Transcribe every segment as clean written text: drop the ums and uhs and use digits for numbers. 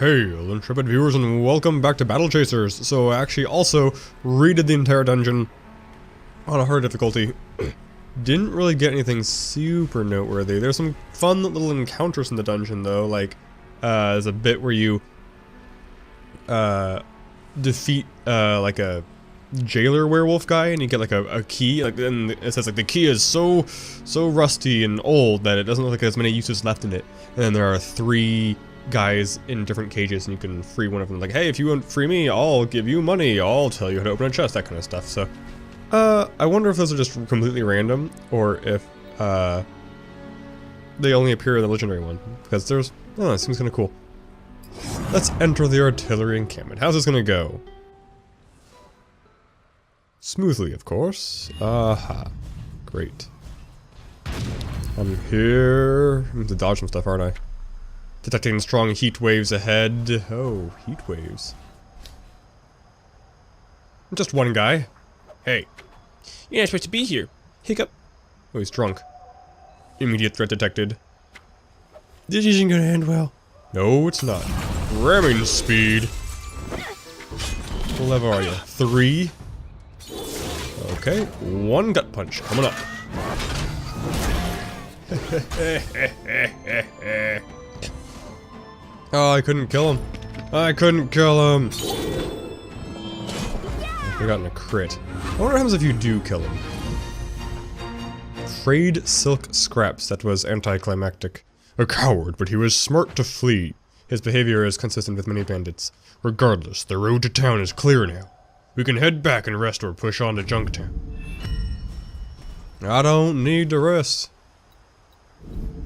Hey, intrepid viewers, and welcome back to Battle Chasers. So I actually also redid the entire dungeon on a hard difficulty. Didn't really get anything super noteworthy. There's some fun little encounters in the dungeon though, like there's a bit where you defeat like a jailer werewolf guy and you get like a key, like, and it says like the key is so rusty and old that it doesn't look like there's many uses left in it. And then there are 3 guys in different cages and you can free one of them, like, hey, if you want free me, I'll give you money, I'll tell you how to open a chest, that kind of stuff. So I wonder if those are just completely random or if they only appear in the legendary one, because there's, I don't know, it seems kind of cool. Let's enter the artillery encampment. How's this gonna go? Smoothly, of course. Aha. Great. I'm here. I'm going to dodge some stuff, aren't I? Detecting strong heat waves ahead. Oh, heat waves. Just one guy. Hey. You're not supposed to be here. Hiccup. Oh, he's drunk. Immediate threat detected. This isn't gonna end well. No, it's not. Ramming speed. What level are you? 3? Okay, 1 gut punch coming up. Oh, I couldn't kill him. I couldn't kill him. I've gotten a crit. I wonder what happens if you do kill him. Frayed silk scraps. That was anticlimactic. A coward, but he was smart to flee. His behavior is consistent with many bandits. Regardless, the road to town is clear now. We can head back and rest or push on to Junktown. I don't need to rest.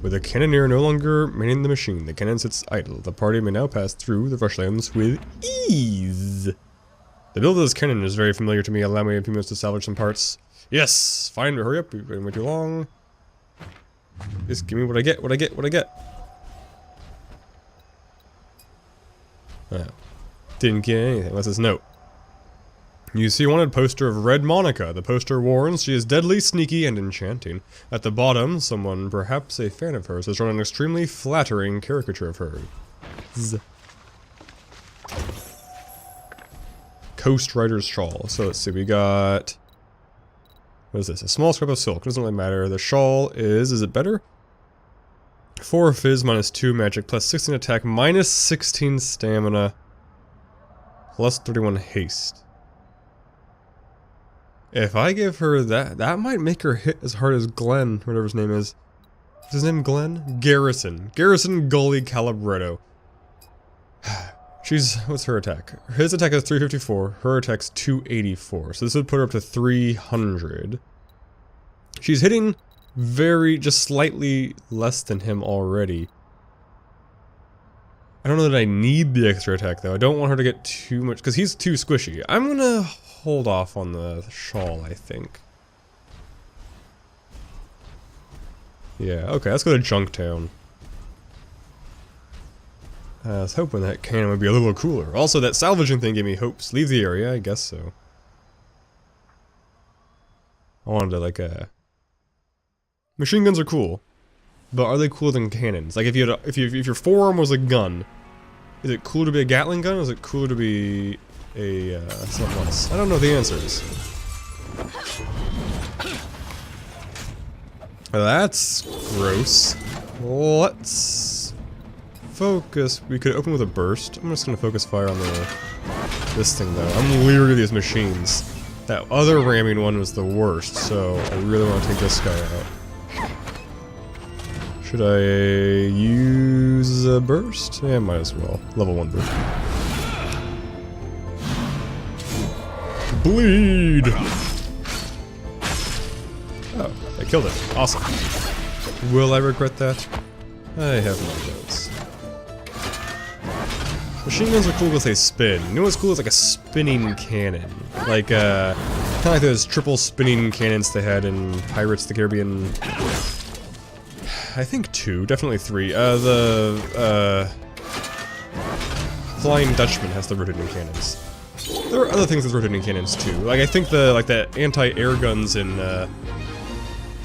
With the cannoneer no longer manning the machine, the cannon sits idle. The party may now pass through the brushlands with ease. The build of this cannon is very familiar to me. Allow me a few minutes to salvage some parts. Yes! Fine, hurry up. We've been way too long. Just give me what I get, what I get, what I get. Oh. Didn't get anything. What's this note? You see a wanted poster of Red Monica. The poster warns she is deadly, sneaky, and enchanting. At the bottom, someone, perhaps a fan of hers, has drawn an extremely flattering caricature of her. Coast Rider's Shawl. So let's see, we got... what is this? A small scrap of silk. Doesn't really matter. The shawl is it better? 4 fizz, minus 2 magic, plus 16 attack, minus 16 stamina, plus 31 haste. If I give her that, that might make her hit as hard as Glenn, whatever his name is. Is his name Glenn? Garrison. Garrison Gully Calabretto. She's, what's her attack? His attack is 354, her attack's 284, so this would put her up to 300. She's hitting just slightly less than him already. I don't know that I need the extra attack though. I don't want her to get too much, because he's too squishy. I'm gonna hold off on the shawl, I think. Yeah, okay, let's go to Junktown. I was hoping that cannon would be a little cooler. Also, that salvaging thing gave me hopes. Leave the area, I guess so. I wanted to, like, machine guns are cool, but are they cooler than cannons? Like, if you had if your forearm was a gun, is it cooler to be a Gatling gun, or is it cooler to be a, something else? I don't know the answers. That's gross. Let's focus. We could open with a burst. I'm just gonna focus fire on this thing though. I'm leery of these machines. That other ramming one was the worst, so I really want to take this guy out. Should I use a burst? Yeah, might as well. Level 1 burst. Bleed! Oh, I killed it. Awesome. Will I regret that? I have my doubts. Machine guns are cool because they spin. You know what's cool is like a spinning cannon. Like, kinda like those triple spinning cannons they had in Pirates of the Caribbean. I think 2, definitely 3. The Flying Dutchman has the rotating cannons. There are other things with rotating cannons too. Like I think the anti-air guns in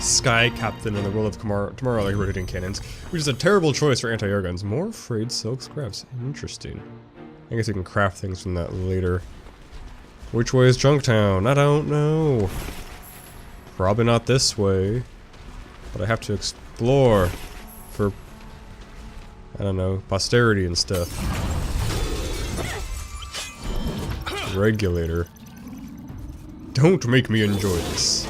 Sky Captain in the world of tomorrow, like rotating cannons, which is a terrible choice for anti-air guns. More frayed silk scraps. Interesting. I guess you can craft things from that later. Which way is Junktown? I don't know. Probably not this way. But I have to explore for, I don't know, posterity and stuff. Regulator. Don't make me enjoy this.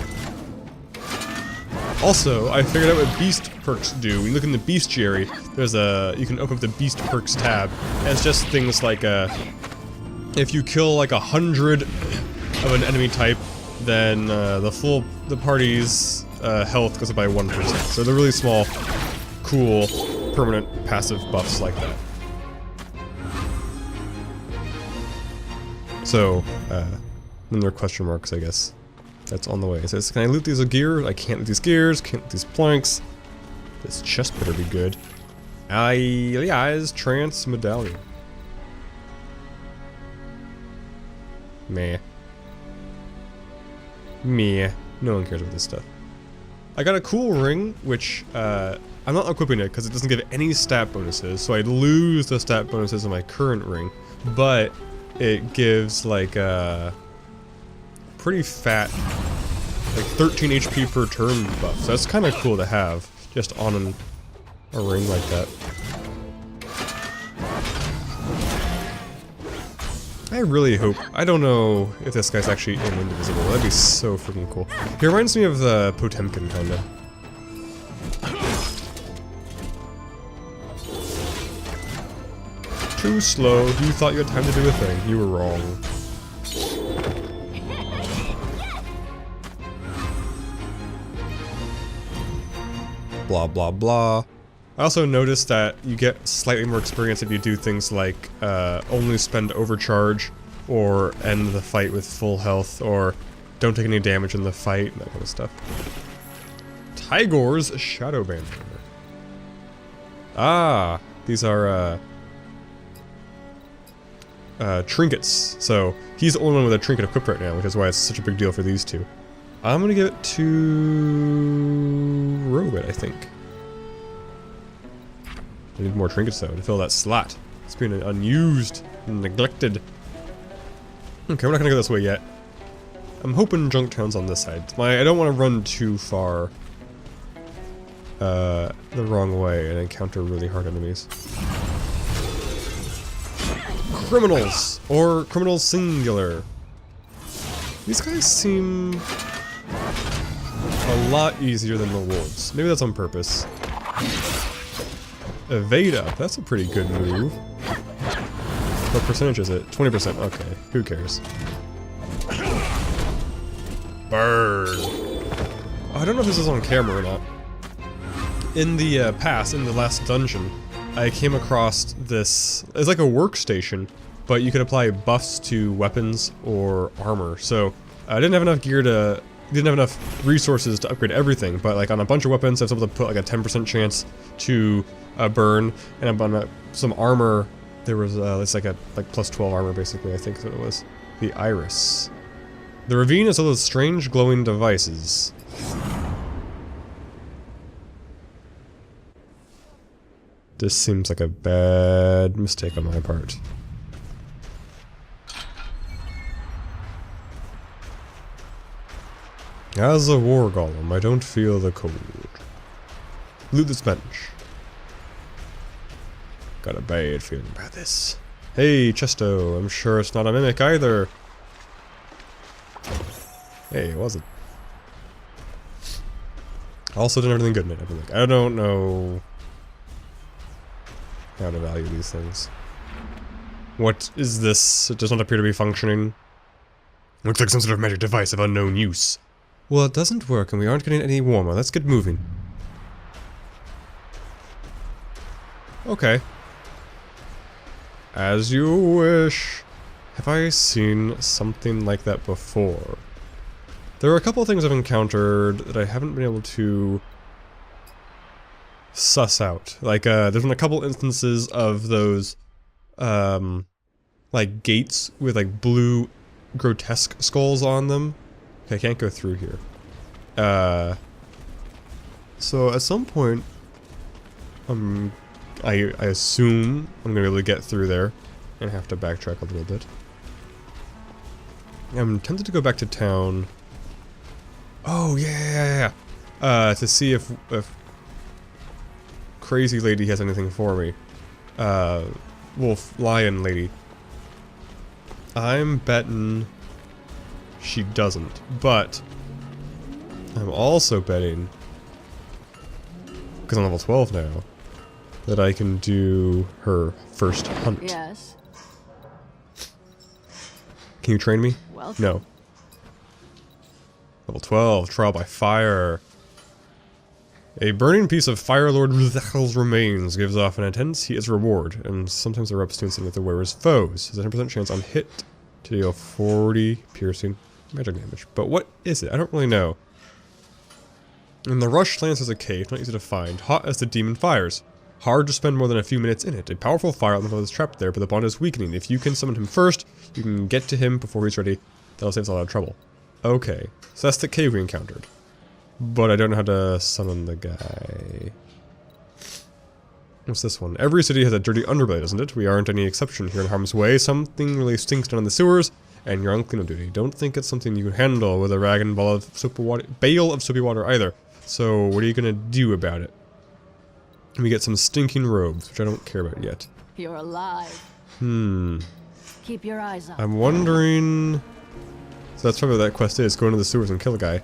Also, I figured out what beast perks do. When you look in the bestiary, there's you can open up the beast perks tab. And it's just things like, if you kill like 100 of an enemy type, then the party's health goes up by 1%. So they're really small, cool, permanent passive buffs like that. So, then there are question marks, I guess. That's on the way. It says, can I loot these gear? I can't loot these gears, can't loot these planks. This chest better be good. Alias Trance Medallion. Meh. Meh. No one cares about this stuff. I got a cool ring, which, I'm not equipping it because it doesn't give any stat bonuses, so I'd lose the stat bonuses in my current ring, but it gives, like, pretty fat, like 13 HP per turn buff, so that's kind of cool to have, just on a ring like that. I really hope, I don't know if this guy's actually indivisible, that'd be so freaking cool. He reminds me of the Potemkin, kinda. Too slow, you thought you had time to do a thing, you were wrong. Blah blah blah. I also noticed that you get slightly more experience if you do things like only spend overcharge, or end the fight with full health, or don't take any damage in the fight, that kind of stuff. Tigor's Shadow Banner. Ah, these are trinkets. So he's the only one with a trinket equipped right now, which is why it's such a big deal for these two. I'm gonna give it to Robit, I think. I need more trinkets though to fill that slot. It's being unused and neglected. Okay, we're not gonna go this way yet. I'm hoping Junktown's on this side. I don't want to run too far the wrong way and encounter really hard enemies. Criminals! Or criminals singular. These guys seem a lot easier than the wolves. Maybe that's on purpose. Evade up. That's a pretty good move. What percentage is it? 20%. Okay. Who cares? Burn. I don't know if this is on camera or not. In the past, in the last dungeon, I came across this. It's like a workstation, but you could apply buffs to weapons or armor. So I didn't have enough gear to. Didn't have enough resources to upgrade everything, but like on a bunch of weapons I was able to put like a 10% chance to burn, and on some armor there was it's like plus 12 armor basically, I think is what it was. The Iris. The ravine is all those strange glowing devices. This seems like a bad mistake on my part. As a war golem, I don't feel the cold. Loot this bench. Got a bad feeling about this. Hey, Chesto, I'm sure it's not a mimic either. Hey, it wasn't. Also did everything good in it, I think. I don't know how to value these things. What is this? It does not appear to be functioning. Looks like some sort of magic device of unknown use. Well, it doesn't work and we aren't getting any warmer. Let's get moving. Okay. As you wish. Have I seen something like that before? There are a couple of things I've encountered that I haven't been able to suss out. Like, there's been a couple instances of those, like gates with like blue grotesque skulls on them. Okay, I can't go through here. So at some point, I assume I'm gonna be able to get through there and have to backtrack a little bit. I'm tempted to go back to town. Oh yeah. To see if crazy lady has anything for me. Wolf lion lady. I'm betting she doesn't, but I'm also betting, because I'm level 12 now, that I can do her first hunt. Yes. Can you train me? Well, No. Level 12, trial by fire. A burning piece of Fire Lord Radagast's remains gives off an intense heat as a reward, and sometimes erupts to incident with the wearer's foes. There's a 10% chance on hit to deal 40 piercing magic damage. But what is it? I don't really know. And the rush lance is a cave, not easy to find, hot as the demon fires. Hard to spend more than a few minutes in it. A powerful fire elemental is trapped there, but the bond is weakening. If you can summon him first, you can get to him before he's ready. That'll save us a lot of trouble. Okay, so that's the cave we encountered. But I don't know how to summon the guy. What's this one? Every city has a dirty underbelly, doesn't it? We aren't any exception here in harm's way. Something really stinks down in the sewers, and you're on cleanup duty. Don't think it's something you can handle with a rag and ball of soapy water, bale of soapy water either. So what are you gonna do about it? We get some stinking robes, which I don't care about yet. you're alive. Keep your eyes up. I'm wondering... So that's probably what that quest is, go into the sewers and kill a guy.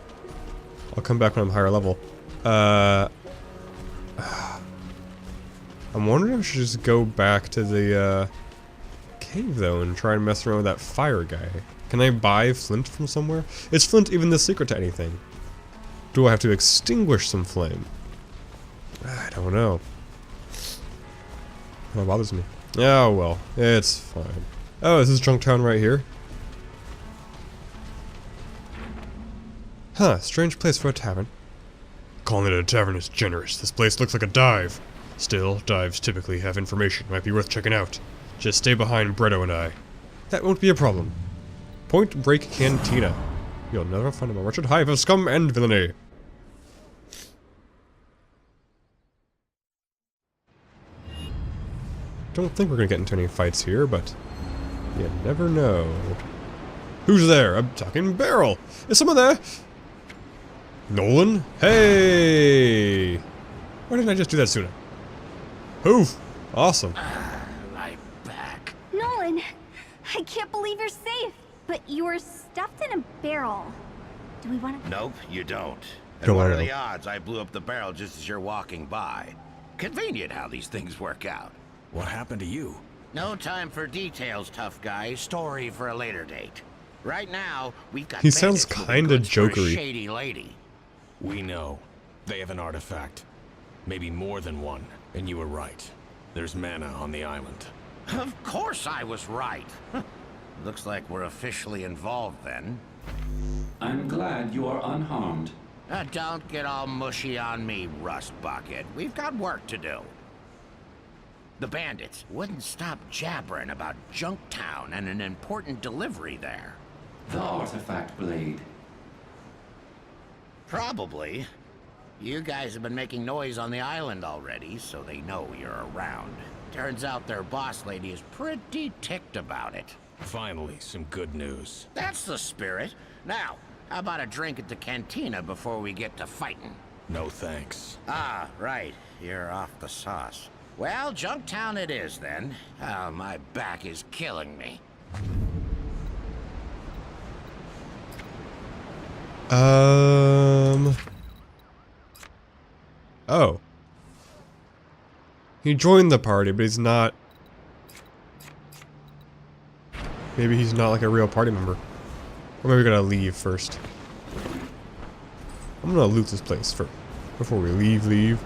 I'll come back when I'm higher level. I'm wondering if I should just go back to the cave though and try and mess around with that fire guy. Can I buy flint from somewhere? Is flint even the secret to anything? Do I have to extinguish some flame? I don't know. That bothers me. Oh well, it's fine. Oh, is this Junk Town right here? Huh, strange place for a tavern. Calling it a tavern is generous. This place looks like a dive. Still, dives typically have information. Might be worth checking out. Just stay behind Bretto and I. That won't be a problem. Point Break Cantina. You'll never find a more wretched hive of scum and villainy. Don't think we're gonna get into any fights here, but you never know. Who's there? I'm talking barrel. Is someone there? Nolan? Hey! Why didn't I just do that sooner? Poof! Awesome. I'm back. Nolan, I can't believe you're safe. But you're stuffed in a barrel. Do we want to... Nope, you don't. And Don't what wanna are know. the odds I blew up the barrel just as you're walking by? Convenient how these things work out. What happened to you? No time for details, tough guy. Story for a later date. Right now, we've got He sounds bandits moving kinda goods for a jokery. shady lady. We know. They have an artifact. Maybe more than one. And you were right. There's mana on the island. Of course I was right. Looks like we're officially involved then. I'm glad you are unharmed. Don't get all mushy on me, Rust Bucket. We've got work to do. The bandits wouldn't stop jabbering about Junktown and an important delivery there. The artifact blade. Probably. You guys have been making noise on the island already, so they know you're around. Turns out their boss lady is pretty ticked about it. Finally, some good news. That's the spirit. Now, how about a drink at the cantina before we get to fighting? No thanks. Ah, right. You're off the sauce. Well, Junktown it is then. Oh, my back is killing me. Oh. He joined the party, but he's not... Maybe he's not like a real party member. Or maybe we gotta leave first. I'm gonna loot this place first. Before we leave. Leave.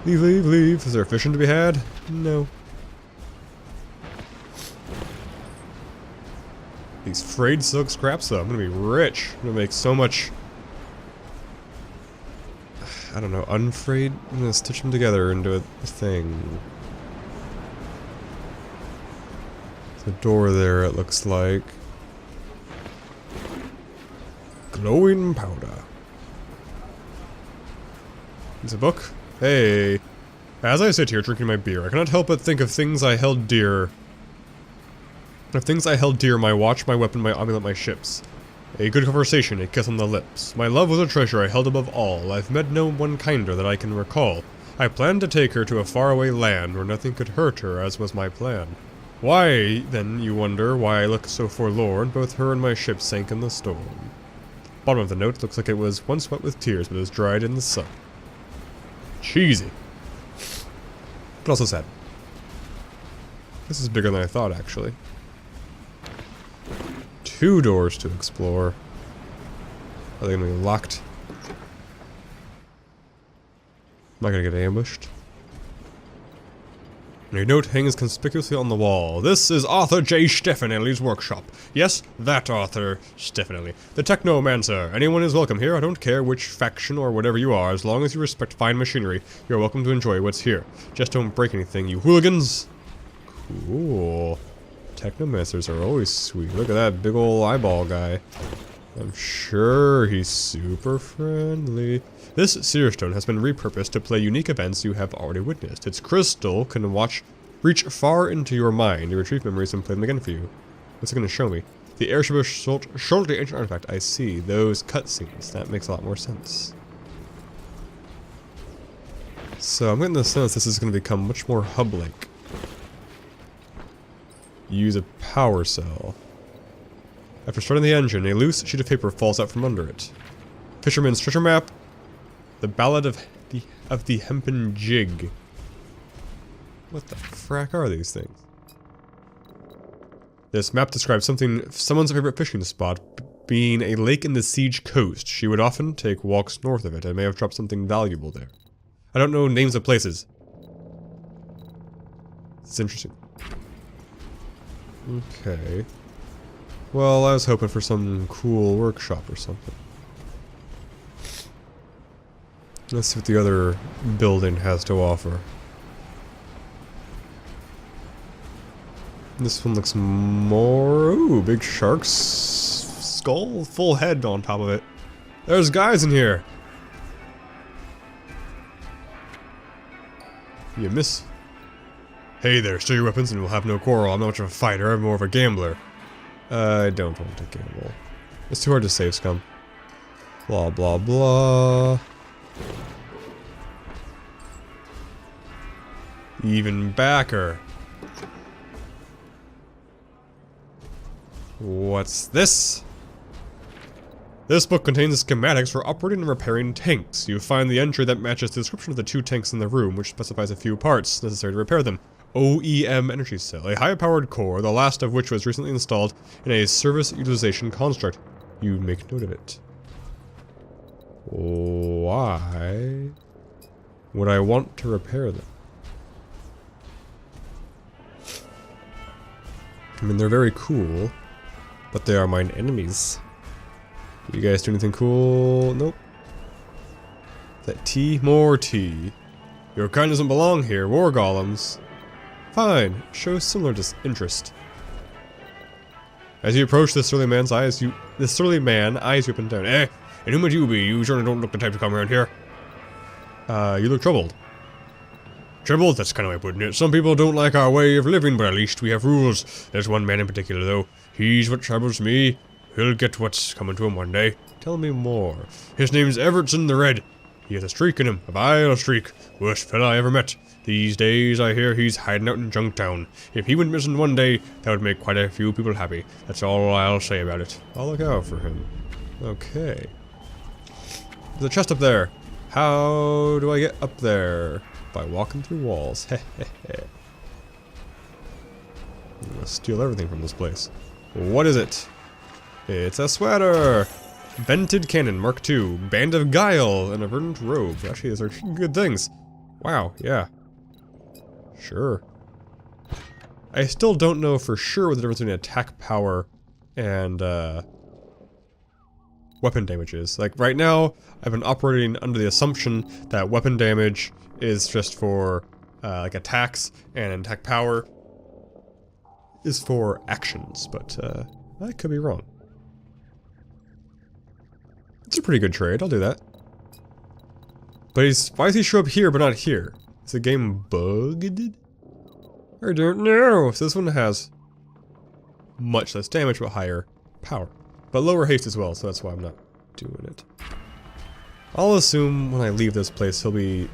Is there fishing to be had? No. These frayed silk scraps though, I'm gonna be rich. I'm gonna make so much... I don't know, unfrayed? I'm gonna stitch them together into a thing. There's a door there, it looks like. Glowing powder. It's a book? Hey. As I sit here drinking my beer, I cannot help but think of things I held dear. Of things I held dear, my watch, my weapon, my amulet, my ships. A good conversation, a kiss on the lips. My love was a treasure I held above all. I've met no one kinder that I can recall. I planned to take her to a faraway land where nothing could hurt her, as was my plan. Why, then, you wonder, why I look so forlorn? Both her and my ship sank in the storm. Bottom of the note looks like it was once wet with tears, but is dried in the sun. Cheesy. But also sad. This is bigger than I thought, actually. 2 doors to explore. Are they gonna be locked? Am I gonna get ambushed? And your note hangs conspicuously on the wall. This is Arthur J. Stefanelli's workshop. Yes, that Arthur Stefanelli. The Technomancer. Anyone is welcome here. I don't care which faction or whatever you are. As long as you respect fine machinery, you're welcome to enjoy what's here. Just don't break anything, you hooligans. Cool. Technomancers are always sweet. Look at that big ol' eyeball guy. I'm sure he's super friendly. This Seerstone has been repurposed to play unique events you have already witnessed. Its crystal can reach far into your mind, you retrieve memories and play them again for you. What's it going to show me? The airship is shortly ancient artifact. I see. Those cutscenes. That makes a lot more sense. So I'm getting the sense this is going to become much more hub-like. Use a power cell. After starting the engine, a loose sheet of paper falls out from under it. Fisherman's treasure map. The Ballad of the Hempen Jig. What the frack are these things? This map describes someone's favorite fishing spot being a lake in the Siege Coast. She would often take walks north of it and may have dropped something valuable there. I don't know names of places. It's interesting. Okay. Well, I was hoping for some cool workshop or something. Let's see what the other building has to offer. This one looks more... Ooh, big shark's skull, full head on top of it. There's guys in here. You miss. Hey there, steal your weapons and we'll have no quarrel. I'm not much of a fighter, I'm more of a gambler. I don't want to gamble. It's too hard to save, scum. Blah, blah, blah. Even backer. What's this? This book contains schematics for operating and repairing tanks. You find the entry that matches the description of the 2 tanks in the room, which specifies a few parts necessary to repair them. OEM energy cell, a high-powered core, the last of which was recently installed in a service utilization construct. You make note of it. Why would I want to repair them? I mean, they're very cool, but they are mine enemies. You guys do anything cool? Nope. That tea? More tea. Your kind doesn't belong here. War golems. Fine. Show similar interest. As you approach this surly man eyes you up and down. Eh? And who might you be? You certainly don't look the type to come around here. You look troubled. Troubled? That's kind of way of putting it. Some people don't like our way of living, but at least we have rules. There's one man in particular, though. He's what troubles me. He'll get what's coming to him one day. Tell me more. His name's Evertson the Red. He has a streak in him, a vile streak. Worst fella I ever met. These days, I hear he's hiding out in Junktown. If he went missing one day, that would make quite a few people happy. That's all I'll say about it. I'll look out for him. Okay. There's a chest up there. How do I get up there? By walking through walls. Heh heh heh. I'm gonna steal everything from this place. What is it? It's a sweater! Vented Cannon Mark II, Band of Guile, and a verdant robe. Actually, those are good things. Wow, yeah. Sure. I still don't know for sure what the difference between attack power and weapon damage is. Like, right now, I've been operating under the assumption that weapon damage is just for, like, attacks, and attack power is for actions, but, I could be wrong. It's a pretty good trade, I'll do that. But why does he show up here but not here? Is the game bugged? I don't know. So this one has much less damage but higher power. But lower haste as well, so that's why I'm not doing it. I'll assume when I leave this place this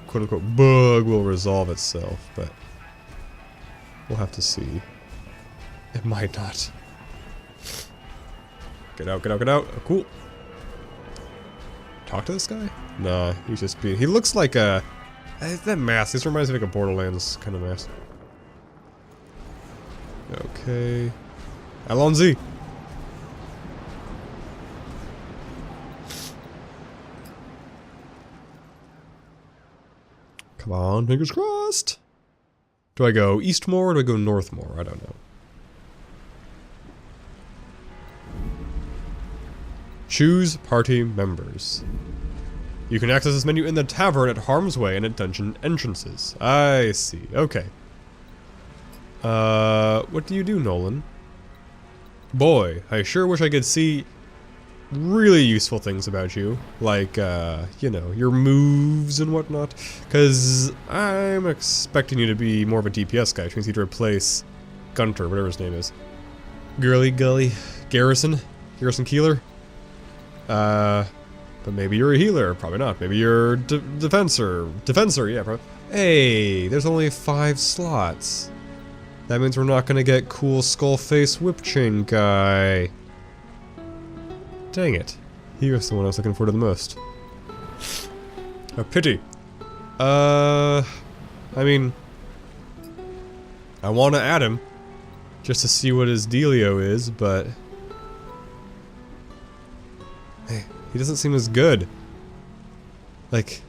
quote unquote bug will resolve itself, but we'll have to see. It might not. Get out, get out, get out. Oh, cool. Talk to this guy? Nah, he's just being. He looks like a. That mask. This reminds me of like a Borderlands kind of mask. Okay. Alonzi. Come on, fingers crossed. Do I go east more or do I go north more? I don't know. Choose party members. You can access this menu in the tavern at Harm's Way and at dungeon entrances. I see. Okay. What do you do, Nolan? Boy, I sure wish I could see really useful things about you. Like, you know, your moves and whatnot. Because I'm expecting you to be more of a DPS guy, which means you'd replace Gunter, whatever his name is. Garrison Keeler? But maybe you're a healer. Probably not. Maybe you're defensor, yeah, probably. Hey, there's only 5 slots. That means we're not gonna get cool skull-face whip chain guy. Dang it. He was the one I was looking for the most. A pity. I mean, I want to add him just to see what his dealio is, but hey, he doesn't seem as good. Like,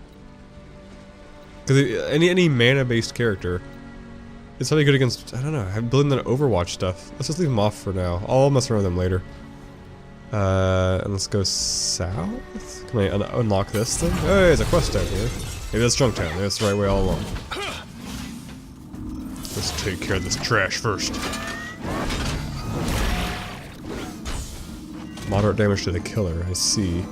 because any mana-based character, it's probably good against, I don't know, I'm building that Overwatch stuff. Let's just leave them off for now. I'll mess around with them later. And let's go south? Can I unlock this thing? Oh, there's a quest down here. Maybe that's Junktown. Maybe that's the right way all along. Let's take care of this trash first. Moderate damage to the killer, I see.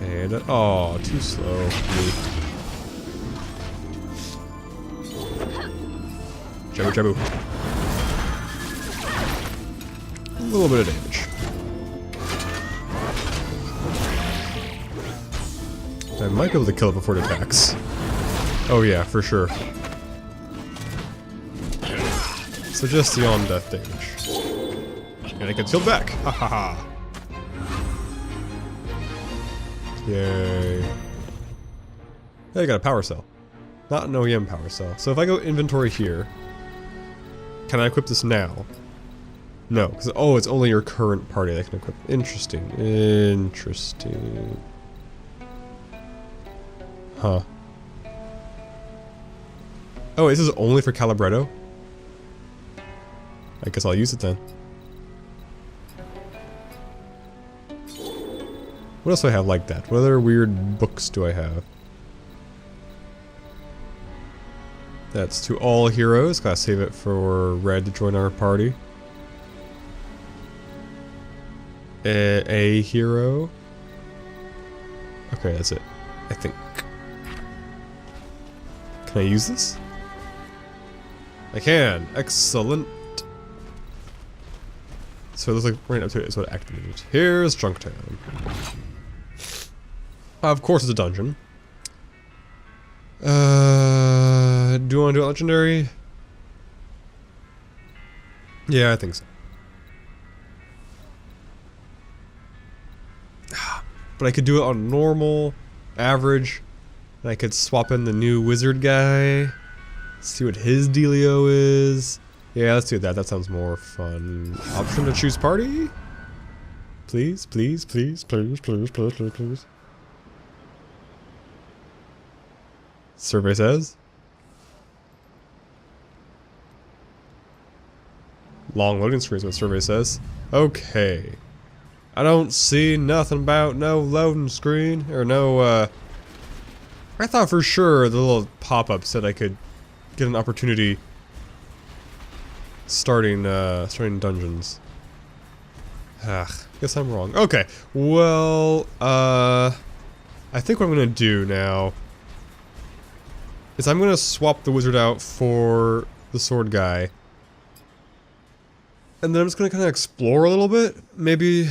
And, oh, too slow. Jabu. A little bit of damage. I might be able to kill it before it attacks. Oh yeah, for sure. So just the on-death damage. And it gets healed back! Ha ha ha! Yay. Hey, I got a power cell. Not an OEM power cell. So if I go inventory here, can I equip this now? No, because oh, it's only your current party that can equip. Interesting. Interesting. Huh. Oh, this is only for Calibretto? I guess I'll use it then. What else do I have like that? What other weird books do I have? That's to all heroes. Gotta save it for Red to join our party. A hero. Okay, that's it. I think. Can I use this? I can. Excellent. So it looks like right up to it is what activated. Here's Junktown. Of course it's a dungeon. Do you want to do it legendary? Yeah, I think so. But I could do it on normal, average, and I could swap in the new wizard guy, see what his dealio is. Yeah, let's do that. That sounds more fun. Option to choose party? Please, please, please, please, please, please, please, please. Survey says. Long loading screen is what survey says. Okay. I don't see nothing about no loading screen, or no, I thought for sure the little pop-up said I could get an opportunity starting dungeons. Ugh, guess I'm wrong. Okay, well, I think what I'm gonna do now is I'm gonna swap the wizard out for the sword guy. And then I'm just gonna kind of explore a little bit. Maybe,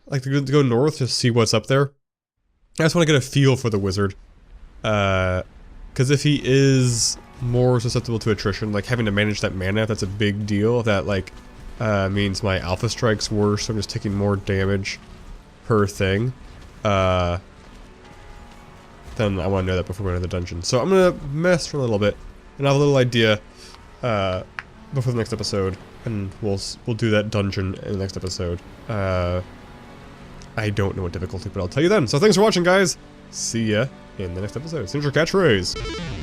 like, to go north to see what's up there. I just want to get a feel for the wizard. Because if he is more susceptible to attrition, like having to manage that mana, that's a big deal. That, like, means my alpha strike's worse, so I'm just taking more damage per thing. Then I want to know that before we go into the dungeon. So I'm gonna mess for a little bit, and have a little idea before the next episode, and we'll do that dungeon in the next episode. I don't know what difficulty, but I'll tell you then. So thanks for watching, guys. See ya in the next episode. Since your catchphrase.